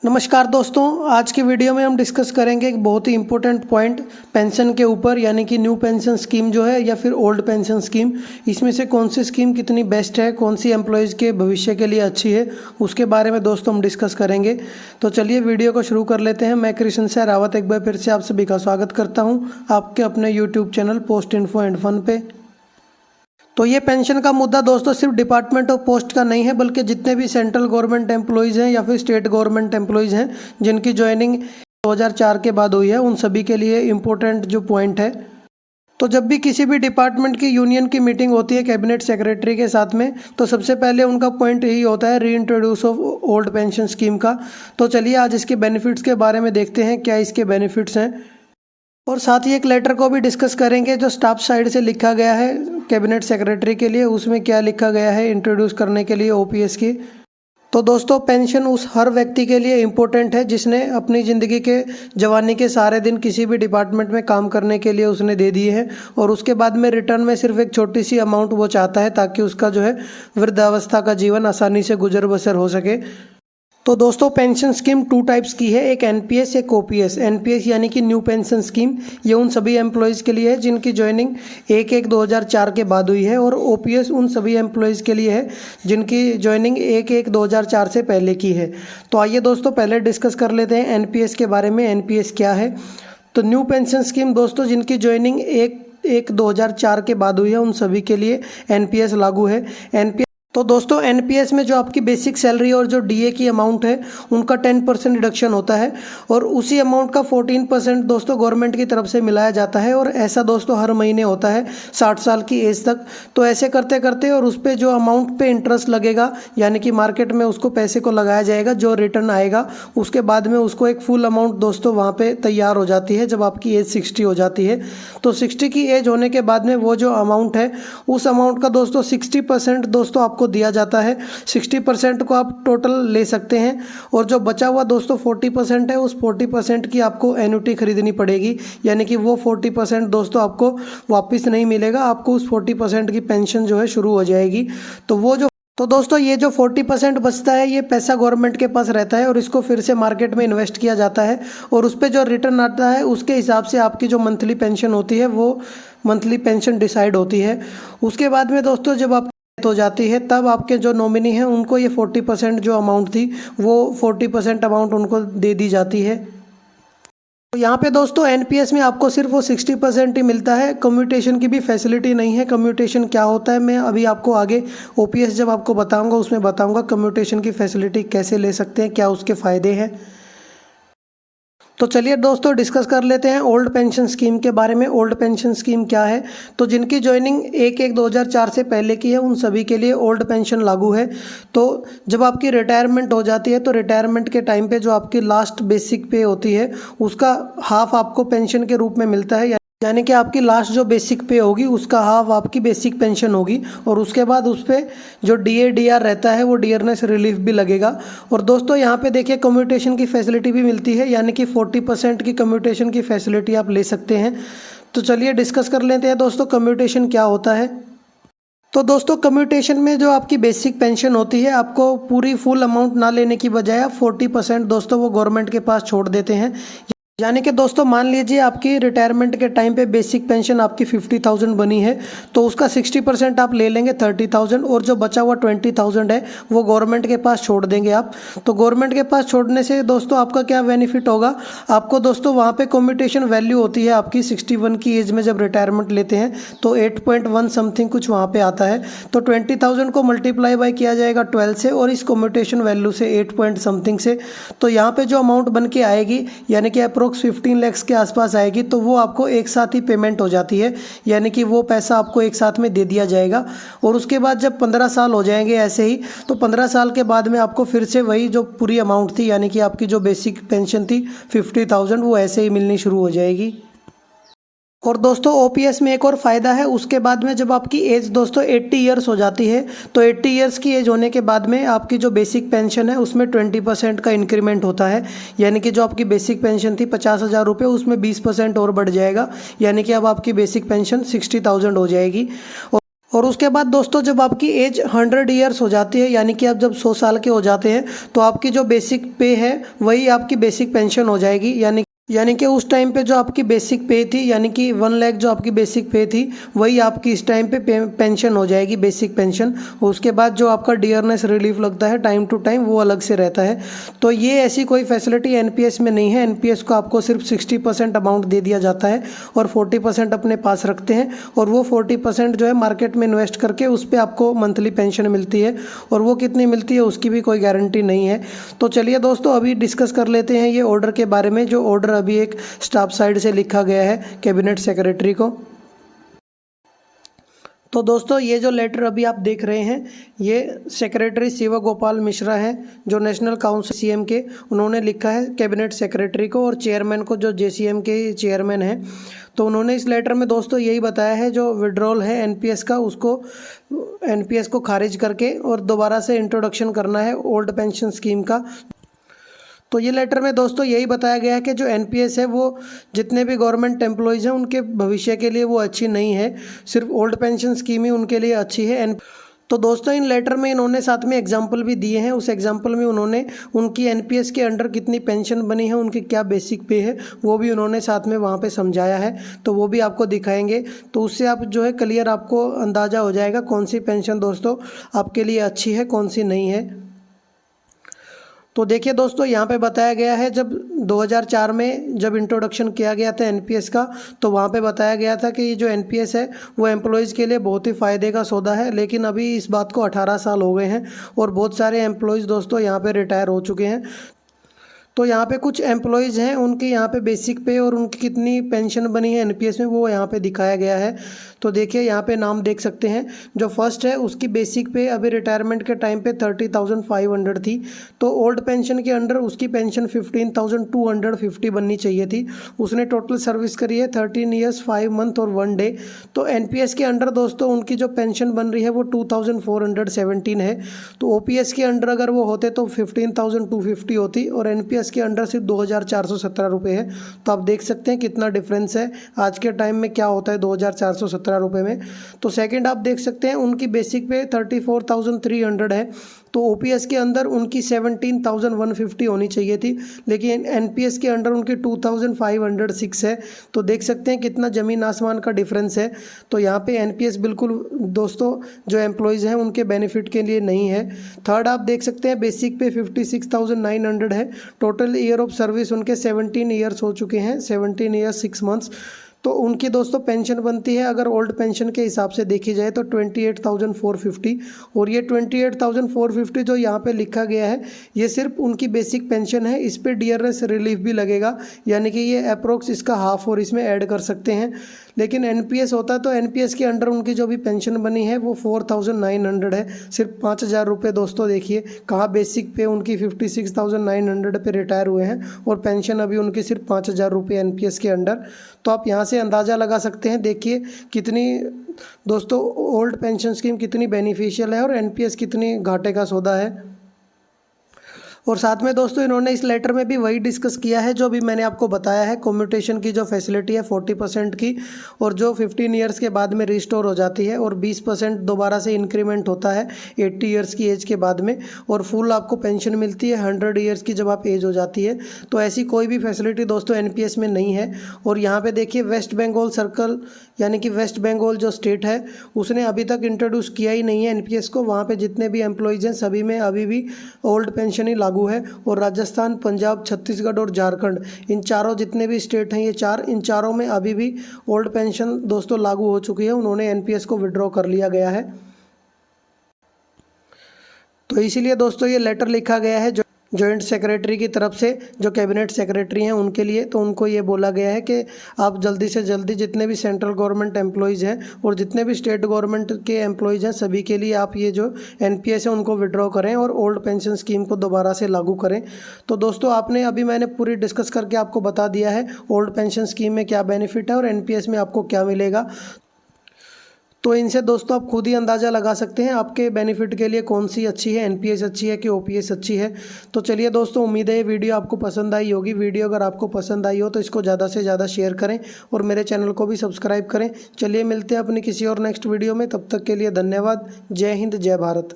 नमस्कार दोस्तों, आज की वीडियो में हम डिस्कस करेंगे एक बहुत ही इम्पोर्टेंट पॉइंट पेंशन के ऊपर, यानी कि न्यू पेंशन स्कीम जो है या फिर ओल्ड पेंशन स्कीम, इसमें से कौन सी स्कीम कितनी बेस्ट है, कौन सी एम्प्लॉयज़ के भविष्य के लिए अच्छी है, उसके बारे में दोस्तों हम डिस्कस करेंगे। तो चलिए वीडियो को शुरू कर लेते हैं। मैं कृष्ण से रावत एक बार फिर से आप सभी का स्वागत करता हूँ आपके अपने YouTube channel post info and fun पे। तो ये पेंशन का मुद्दा दोस्तों सिर्फ डिपार्टमेंट ऑफ पोस्ट का नहीं है, बल्कि जितने भी सेंट्रल गवर्नमेंट एम्प्लॉयज़ हैं या फिर स्टेट गवर्नमेंट एम्प्लॉयज़ हैं जिनकी ज्वाइनिंग 2004 के बाद हुई है, उन सभी के लिए इम्पोर्टेंट जो पॉइंट है। तो जब भी किसी भी डिपार्टमेंट की यूनियन की मीटिंग होती है कैबिनेट सेक्रेटरी के साथ में, तो सबसे पहले उनका पॉइंट यही होता है री introduce of old pension scheme का। तो चलिए आज इसके बेनिफिट्स के बारे में देखते हैं, क्या इसके बेनिफिट्स हैं, और साथ ही एक लेटर को भी डिस्कस करेंगे जो स्टाफ साइड से लिखा गया है कैबिनेट सेक्रेटरी के लिए। उसमें क्या लिखा गया है इंट्रोड्यूस करने के लिए ओपीएस की। तो दोस्तों पेंशन उस हर व्यक्ति के लिए इम्पोर्टेंट है जिसने अपनी ज़िंदगी के जवानी के सारे दिन किसी भी डिपार्टमेंट में काम करने के लिए उसने दे दिए हैं, और उसके बाद में रिटर्न में सिर्फ एक छोटी सी अमाउंट वो चाहता है ताकि उसका जो है वृद्धावस्था का जीवन आसानी से गुजर बसर हो सके। तो दोस्तों पेंशन स्कीम टू टाइप्स की है, एक एनपीएस एक ओपीएस। एनपीएस यानी कि न्यू पेंशन स्कीम, ये उन सभी एम्प्लॉयज़ के लिए है जिनकी ज्वाइनिंग 1/1/2004 के बाद हुई है, और ओपीएस उन सभी एम्प्लॉयज़ के लिए है जिनकी ज्वाइनिंग 1/1/2004 से पहले की है। तो आइए दोस्तों पहले डिस्कस कर लेते हैं एनपीएस के बारे में। एनपीएस क्या है? तो न्यू पेंशन स्कीम दोस्तों जिनकी ज्वाइनिंग 1/1/2004 के बाद हुई है, उन सभी के लिए एनपीएस लागू है। एनपीएस तो दोस्तों एनपीएस में जो आपकी बेसिक सैलरी और जो डीए की अमाउंट है उनका 10% डिडक्शन होता है, और उसी अमाउंट का 14% दोस्तों गवर्नमेंट की तरफ से मिलाया जाता है, और ऐसा दोस्तों हर महीने होता है 60 साल की एज तक। तो ऐसे करते करते और उस पर जो अमाउंट पे इंटरेस्ट लगेगा, यानी कि मार्केट में उसको पैसे को लगाया जाएगा, जो रिटर्न आएगा उसके बाद में उसको एक फुल अमाउंट दोस्तों वहाँ पर तैयार हो जाती है जब आपकी एज 60 हो जाती है। तो 60 की एज होने के बाद में वो जो अमाउंट है उस अमाउंट का दोस्तों 60% दोस्तों आपको दिया जाता है। 60% को आप टोटल ले सकते हैं, और जो बचा हुआ दोस्तों 40% है, उस 40% की आपको एन्युटी खरीदनी पड़ेगी, यानी कि वो 40% दोस्तों आपको वापस नहीं मिलेगा, आपको उस 40% की पेंशन जो है शुरू हो जाएगी। तो दोस्तों ये जो 40% बचता है ये पैसा गवर्नमेंट के पास रहता है, और इसको फिर से मार्केट में इन्वेस्ट किया जाता है, और उस पर जो रिटर्न आता है उसके हिसाब से आपकी जो मंथली पेंशन होती है वो मंथली पेंशन डिसाइड होती है। उसके बाद में दोस्तों जब आप हो जाती है तब आपके जो नॉमिनी हैं उनको ये 40% जो अमाउंट थी वो 40% अमाउंट उनको दे दी जाती है। तो यहाँ पे दोस्तों एनपीएस में आपको सिर्फ वो 60% ही मिलता है, कम्यूटेशन की भी फैसिलिटी नहीं है। कम्यूटेशन क्या होता है मैं अभी आपको आगे ओपीएस जब आपको बताऊंगा उसमें बताऊंगा कम्यूटेशन की फैसिलिटी कैसे ले सकते हैं, क्या उसके फ़ायदे हैं। तो चलिए दोस्तों डिस्कस कर लेते हैं ओल्ड पेंशन स्कीम के बारे में। ओल्ड पेंशन स्कीम क्या है? तो जिनकी ज्वाइनिंग 1/1/2004 से पहले की है उन सभी के लिए ओल्ड पेंशन लागू है। तो जब आपकी रिटायरमेंट हो जाती है तो रिटायरमेंट के टाइम पे जो आपकी लास्ट बेसिक पे होती है उसका हाफ आपको पेंशन के रूप में मिलता है, यानी कि आपकी लास्ट जो बेसिक पे होगी उसका हाफ आपकी बेसिक पेंशन होगी, और उसके बाद उस पर जो डीआर रहता है वो डियरनेस रिलीफ भी लगेगा। और दोस्तों यहाँ पे देखिए कम्यूटेशन की फैसिलिटी भी मिलती है, यानी कि 40% की कम्यूटेशन की फैसिलिटी आप ले सकते हैं। तो चलिए डिस्कस कर लेते हैं दोस्तों कम्यूटेशन क्या होता है। तो दोस्तों कम्यूटेशन में जो आपकी बेसिक पेंशन होती है आपको पूरी फुल अमाउंट ना लेने की बजाय आप 40% दोस्तों वो गवर्नमेंट के पास छोड़ देते हैं। यानी कि दोस्तों मान लीजिए आपकी रिटायरमेंट के टाइम पे बेसिक पेंशन आपकी 50,000 बनी है, तो उसका 60% आप ले लेंगे 30,000, और जो बचा हुआ 20,000 है वो गवर्नमेंट के पास छोड़ देंगे आप। तो गवर्नमेंट के पास छोड़ने से दोस्तों आपका क्या बेनिफिट होगा? आपको दोस्तों वहाँ पे कम्यूटेशन वैल्यू होती है आपकी 61 की एज में जब रिटायरमेंट लेते हैं तो 8.1 समथिंग कुछ वहाँ पर आता है। तो 20,000 को मल्टीप्लाई बाई किया जाएगा 12 से, और इस कम्यूटेशन वैल्यू से 8 पॉइंट समथिंग से, तो यहाँ पर जो अमाउंट बन के आएगी यानी कि 15 लाख के आसपास आएगी, तो वो आपको एक साथ ही पेमेंट हो जाती है, यानी कि वो पैसा आपको एक साथ में दे दिया जाएगा। और उसके बाद जब 15 साल हो जाएंगे ऐसे ही, तो 15 साल के बाद में आपको फिर से वही जो पूरी अमाउंट थी, यानी कि आपकी जो बेसिक पेंशन थी 50,000, वो ऐसे ही मिलनी शुरू हो जाएगी। और दोस्तों ओपीएस में एक और फ़ायदा है, उसके बाद में जब आपकी एज दोस्तों 80 ईयर्स हो जाती है, तो 80 ईयर्स की एज होने के बाद में आपकी जो बेसिक पेंशन है उसमें 20% का इंक्रीमेंट होता है, यानी कि जो आपकी बेसिक पेंशन थी 50,000 रुपये उसमें 20% और बढ़ जाएगा, यानी कि अब आपकी बेसिक पेंशन 60,000 हो जाएगी। और उसके बाद दोस्तों जब आपकी एज 100 ईयर्स हो जाती है, यानी कि आप जब 100 साल के हो जाते हैं, तो आपकी जो बेसिक पे है वही आपकी बेसिक पेंशन हो जाएगी। यानी कि उस टाइम पे जो आपकी बेसिक पे थी, यानी कि 1 लाख जो आपकी बेसिक पे थी, वही आपकी इस टाइम पे पेंशन हो जाएगी, बेसिक पेंशन। उसके बाद जो आपका डियरनेस रिलीफ लगता है टाइम टू टाइम, वो अलग से रहता है। तो ये ऐसी कोई फैसिलिटी एनपीएस में नहीं है। एनपीएस को आपको सिर्फ 60% अमाउंट दे दिया जाता है और 40% अपने पास रखते हैं, और वो 40% जो है मार्केट में इन्वेस्ट करके उस पर आपको मंथली पेंशन मिलती है, और वो कितनी मिलती है उसकी भी कोई गारंटी नहीं है। तो चलिए दोस्तों अभी डिस्कस कर लेते हैं ये ऑर्डर के बारे में, जो ऑर्डर अभी एक स्टाफ साइड से लिखा गया है कैबिनेट सेक्रेटरी को। तो दोस्तों ये जो लेटर अभी आप देख रहे हैं, ये सेक्रेटरी शिव गोपाल मिश्रा हैं, जो नेशनल काउंसिल सीएम के, उन्होंने लिखा है कैबिनेट सेक्रेटरी को और चेयरमैन को, जो जेसीएम के चेयरमैन हैं। तो उन्होंने इस लेटर में दोस्तों यही बताया है, जो विड्रॉल है एनपीएस का, उसको एनपीएस को खारिज करके और दोबारा से इंट्रोडक्शन करना है ओल्ड पेंशन स्कीम का। तो ये लेटर में दोस्तों यही बताया गया है कि जो एनपीएस है वो जितने भी गवर्नमेंट एम्प्लॉयज़ हैं उनके भविष्य के लिए वो अच्छी नहीं है, सिर्फ ओल्ड पेंशन स्कीम ही उनके लिए अच्छी है। तो दोस्तों इन लेटर में इन्होंने साथ में एग्जाम्पल भी दिए हैं। उस एग्जाम्पल में उन्होंने उनकी एनपीएस के अंडर कितनी पेंशन बनी है, उनकी क्या बेसिक पे है, वो भी उन्होंने साथ में वहाँ पे समझाया है। तो वो भी आपको दिखाएंगे, तो उससे आप जो है क्लियर आपको अंदाज़ा हो जाएगा कौन सी पेंशन दोस्तों आपके लिए अच्छी है, कौन सी नहीं है। तो देखिए दोस्तों यहाँ पे बताया गया है, जब 2004 में जब इंट्रोडक्शन किया गया था एनपीएस का, तो वहाँ पे बताया गया था कि ये जो एनपीएस है वो एम्प्लॉयज़ के लिए बहुत ही फ़ायदे का सौदा है। लेकिन अभी इस बात को 18 साल हो गए हैं और बहुत सारे एम्प्लॉयज़ दोस्तों यहाँ पे रिटायर हो चुके हैं। तो यहाँ पे कुछ एम्प्लॉयज़ हैं, उनके यहाँ पे बेसिक पे और उनकी कितनी पेंशन बनी है एनपीएस में, वो यहाँ पे दिखाया गया है। तो देखिए यहाँ पे नाम देख सकते हैं, जो फर्स्ट है उसकी बेसिक पे अभी रिटायरमेंट के टाइम पे 30,500 थी। तो ओल्ड पेंशन के अंडर उसकी पेंशन 15,250 बननी चाहिए थी। उसने टोटल सर्विस करी है 13 ईयर्स 5 मंथ और 1 डे। तो एनपीएस के अंडर दोस्तों उनकी जो पेंशन बन रही है वो 2,417 है। तो ओपीएस के अंडर अगर वो होते तो 15,250 होती, और एनपीएस के अंडर सिर्फ 2,417 रुपये है। तो आप देख सकते हैं कितना डिफरेंस है आज के टाइम में क्या होता है 2,417 रुपये में। तो सेकंड आप देख सकते हैं उनकी बेसिक पे 34,300 है। तो ओपीएस के अंदर उनकी 17,150 होनी चाहिए थी, लेकिन एनपीएस के अंडर उनकी 2,506 है। तो देख सकते हैं कितना ज़मीन आसमान का डिफरेंस है। तो यहाँ पे एनपीएस बिल्कुल दोस्तों जो एम्प्लॉयज़ हैं उनके बेनिफिट के लिए नहीं है। थर्ड आप देख सकते हैं बेसिक पे 56,900 है। टोटल ईयर ऑफ सर्विस उनके 17 ईयर्स हो चुके हैं, 17 ईयर्स 6 मंथ्स। तो उनकी दोस्तों पेंशन बनती है अगर ओल्ड पेंशन के हिसाब से देखी जाए तो 28,450, और ये 28,450 जो यहाँ पे लिखा गया है ये सिर्फ उनकी बेसिक पेंशन है। इस पे डियरनेस रिलीफ भी लगेगा, यानी कि ये अप्रोक्स इसका हाफ और इसमें ऐड कर सकते हैं। लेकिन एनपीएस होता तो एनपीएस के अंडर उनकी जो भी पेंशन बनी है वो 4,900 है, सिर्फ 5,000 रुपये। दोस्तों देखिए कहाँ बेसिक पे उनकी 56,900 पे रिटायर हुए हैं और पेंशन अभी उनकी सिर्फ 5,000 रुपये एनपीएस के अंडर। तो आप यहाँ से अंदाज़ा लगा सकते हैं, देखिए कितनी दोस्तों ओल्ड पेंशन स्कीम कितनी बेनिफिशियल है और एनपीएस कितनी घाटे का सौदा है। और साथ में दोस्तों इन्होंने इस लेटर में भी वही डिस्कस किया है जो भी मैंने आपको बताया है, कम्यूटेशन की जो फैसिलिटी है 40% की, और जो 15 ईयर्स के बाद में रिस्टोर हो जाती है, और 20% दोबारा से इंक्रीमेंट होता है 80 ईयर्स की एज के बाद में, और फुल आपको पेंशन मिलती है 100 ईयर्स की जब आप एज हो जाती है। तो ऐसी कोई भी फैसिलिटी दोस्तों एनपीएस में नहीं है। और यहाँ पर देखिए वेस्ट बंगाल सर्कल, यानी कि वेस्ट बंगाल जो स्टेट है उसने अभी तक इंट्रोड्यूस किया ही नहीं है एनपीएस को। वहाँ पर जितने भी एम्प्लॉयज़ हैं सभी में अभी भी ओल्ड पेंशन ही लागू है। और राजस्थान, पंजाब, छत्तीसगढ़ और झारखंड, इन चारों जितने भी स्टेट हैं इन चारों में अभी भी ओल्ड पेंशन दोस्तों लागू हो चुकी है, उन्होंने एनपीएस को विड्रॉ कर लिया गया है। तो इसीलिए दोस्तों ये लेटर लिखा गया है जो जॉइंट सेक्रेटरी की तरफ से, जो कैबिनेट सेक्रेटरी हैं उनके लिए। तो उनको ये बोला गया है कि आप जल्दी से जल्दी जितने भी सेंट्रल गवर्नमेंट एम्प्लॉयज़ हैं और जितने भी स्टेट गवर्नमेंट के एम्प्लॉयज़ हैं सभी के लिए आप ये जो एनपीएस है उनको विड्रॉ करें और ओल्ड पेंशन स्कीम को दोबारा से लागू करें। तो दोस्तों आपने अभी मैंने पूरी डिस्कस करके आपको बता दिया है ओल्ड पेंशन स्कीम में क्या बेनिफिट है और एनपीएस में आपको क्या मिलेगा। तो इनसे दोस्तों आप खुद ही अंदाज़ा लगा सकते हैं आपके बेनिफिट के लिए कौन सी अच्छी है, एनपीएस अच्छी है कि ओपीएस अच्छी है। तो चलिए दोस्तों, उम्मीद है ये वीडियो आपको पसंद आई होगी। वीडियो अगर आपको पसंद आई हो तो इसको ज़्यादा से ज़्यादा शेयर करें और मेरे चैनल को भी सब्सक्राइब करें। चलिए मिलते हैं अपनी किसी और नेक्स्ट वीडियो में, तब तक के लिए धन्यवाद। जय हिंद, जय भारत।